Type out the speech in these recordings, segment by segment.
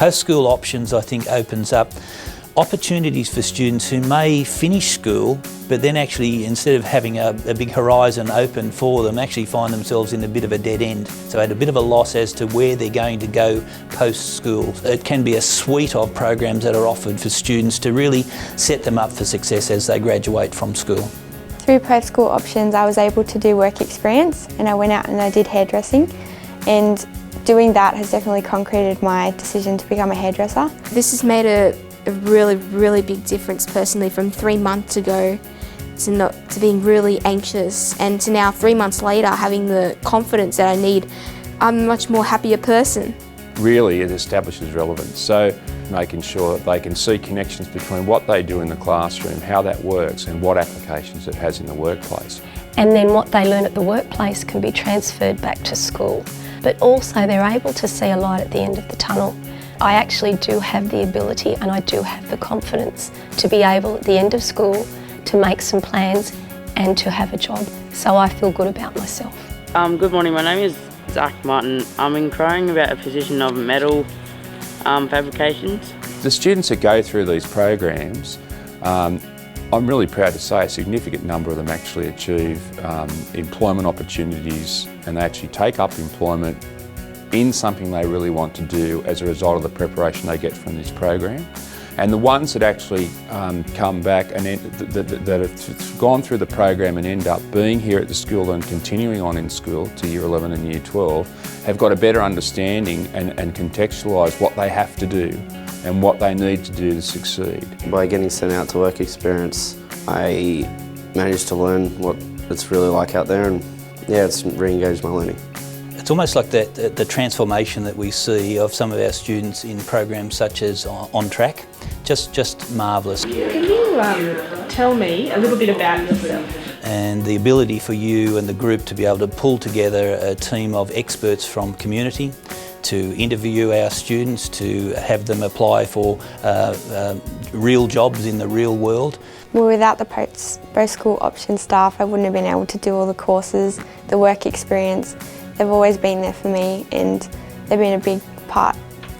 Post-school options, I think, opens up opportunities for students who may finish school but then actually, instead of having a big horizon open for them, actually find themselves in a bit of a dead end. So at a bit of a loss as to where they're going to go post-school. It can be a suite of programs that are offered for students to really set them up for success as they graduate from school. Through post-school options, I was able to do work experience, and I went out and I did hairdressing, and doing that has definitely concreted my decision to become a hairdresser. This has made a really big difference personally, from 3 months ago to being really anxious, and to now 3 months later having the confidence that I need. I'm a much more happier person. Really, it establishes relevance, so making sure that they can see connections between what they do in the classroom, how that works, and what applications it has in the workplace. And then what they learn at the workplace can be transferred back to school. But also they're able to see a light at the end of the tunnel. I actually do have the ability, and I do have the confidence to be able at the end of school to make some plans and to have a job. So I feel good about myself. Good morning, my name is Zach Martin. I'm inquiring about a position of metal fabrications. The students that go through these programs, I'm really proud to say a significant number of them actually achieve employment opportunities, and they actually take up employment in something they really want to do as a result of the preparation they get from this program. And the ones that actually come back and that have gone through the program and end up being here at the school and continuing on in school to Year 11 and Year 12 have got a better understanding and contextualise what they have to do and what they need to do to succeed. By getting sent out to work experience, I managed to learn what it's really like out there, and yeah, it's re-engaged my learning. It's almost like the transformation that we see of some of our students in programs such as On Track, just marvellous. Can you tell me a little bit about yourself? And the ability for you and the group to be able to pull together a team of experts from community, to interview our students, to have them apply for real jobs in the real world. Well, without the post-school option staff, I wouldn't have been able to do all the courses, the work experience. They've always been there for me, and they've been a big part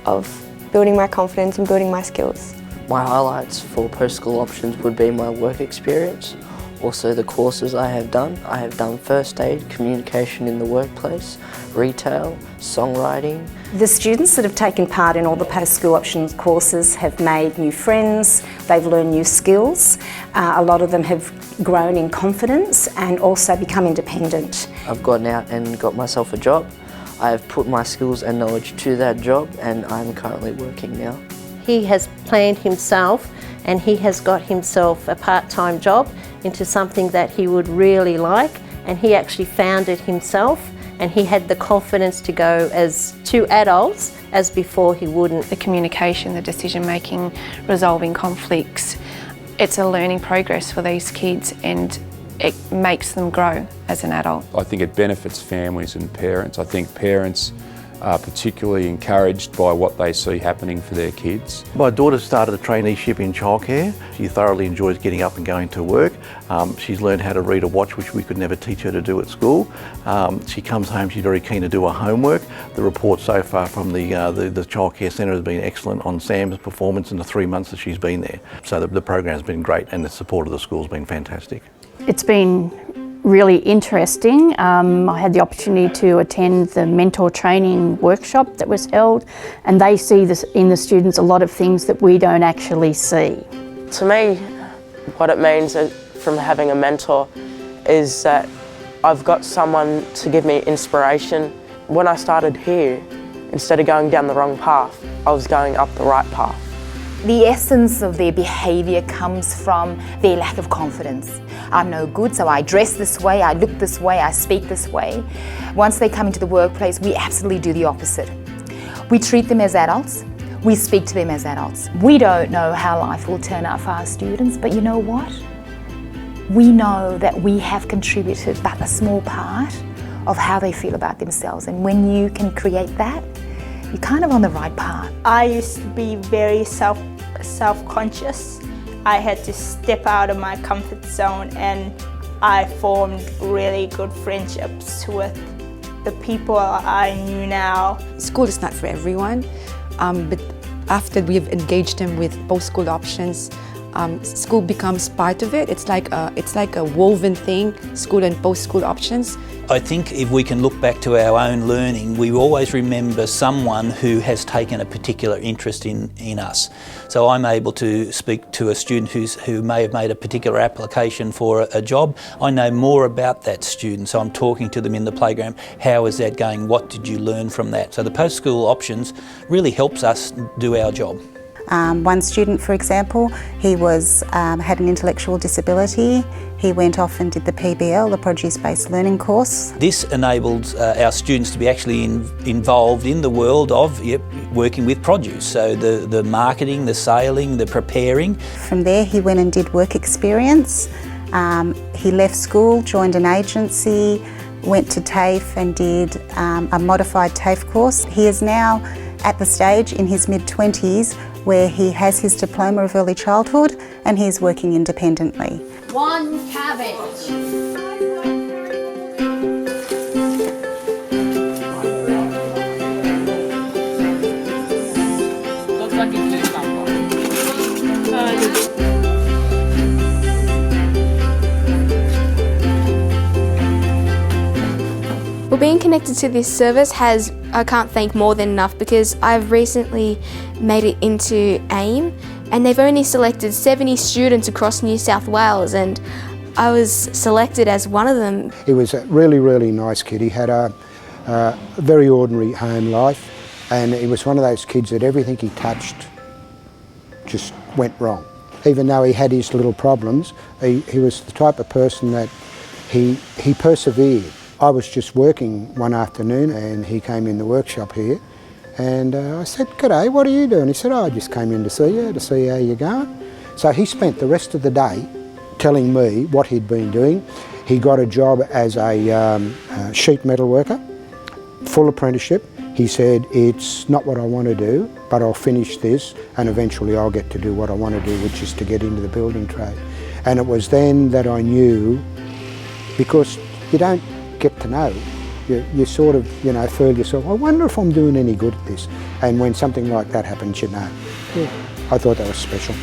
of building my confidence and building my skills. My highlights for post-school options would be my work experience, also the courses I have done. I have done first aid, communication in the workplace, retail, songwriting. The students that have taken part in all the post-school options courses have made new friends, they've learned new skills. A lot of them have grown in confidence and also become independent. I've gone out and got myself a job. I have put my skills and knowledge to that job, and I'm currently working now. He has planned himself, and he has got himself a part-time job into something that he would really like, and he actually found it himself, and he had the confidence to go as two adults as before he wouldn't. The communication, the decision making, resolving conflicts, it's a learning progress for these kids, and it makes them grow as an adult. I think it benefits families and parents. I think parents are particularly encouraged by what they see happening for their kids. My daughter started a traineeship in childcare. She thoroughly enjoys getting up and going to work. She's learned how to read a watch, which we could never teach her to do at school. She comes home, she's very keen to do her homework. The report so far from the childcare centre has been excellent on Sam's performance in the 3 months that she's been there. So the program's been great, and the support of the school's been fantastic. It's been really interesting. I had the opportunity to attend the mentor training workshop that was held, and they see this in the students a lot of things that we don't actually see. To me, what it means from having a mentor is that I've got someone to give me inspiration. When I started here, instead of going down the wrong path, I was going up the right path. The essence of their behaviour comes from their lack of confidence. I'm no good, so I dress this way, I look this way, I speak this way. Once they come into the workplace, we absolutely do the opposite. We treat them as adults, we speak to them as adults. We don't know how life will turn out for our students, but you know what? We know that we have contributed but a small part of how they feel about themselves, and when you can create that, you're kind of on the right path. I used to be very self-conscious. I had to step out of my comfort zone, and I formed really good friendships with the people I knew now. School is not for everyone, but after we've engaged them with post-school options, school becomes part of it. It's like a woven thing, school and post-school options. I think if we can look back to our own learning, we always remember someone who has taken a particular interest in us. So I'm able to speak to a student who may have made a particular application for a job. I know more about that student, so I'm talking to them in the playground. How is that going? What did you learn from that? So the post-school options really helps us do our job. One student, for example, he had an intellectual disability. He went off and did the PBL, the produce-based learning course. This enabled our students to be actually involved in the world of working with produce. So the marketing, the selling, the preparing. From there he went and did work experience. He left school, joined an agency, went to TAFE and did a modified TAFE course. He is now at the stage in his mid-20s where he has his diploma of early childhood and he's working independently. 1 cabbage. Well, being connected to this service I can't thank more than enough, because I've recently made it into AIM and they've only selected 70 students across New South Wales, and I was selected as one of them. He was a really, really nice kid. He had a very ordinary home life, and he was one of those kids that everything he touched just went wrong. Even though he had his little problems, he was the type of person that he persevered. I was just working one afternoon and he came in the workshop here, and I said, "G'day, what are you doing?" He said, "Oh, I just came in to see you, to see how you're going." So he spent the rest of the day telling me what he'd been doing. He got a job as a sheet metal worker, full apprenticeship. He said, "It's not what I want to do, but I'll finish this and eventually I'll get to do what I want to do, which is to get into the building trade." And it was then that I knew, because you don't get to know, you sort of, feel yourself, I wonder if I'm doing any good at this. And when something like that happens, you know. Yeah, I thought that was special.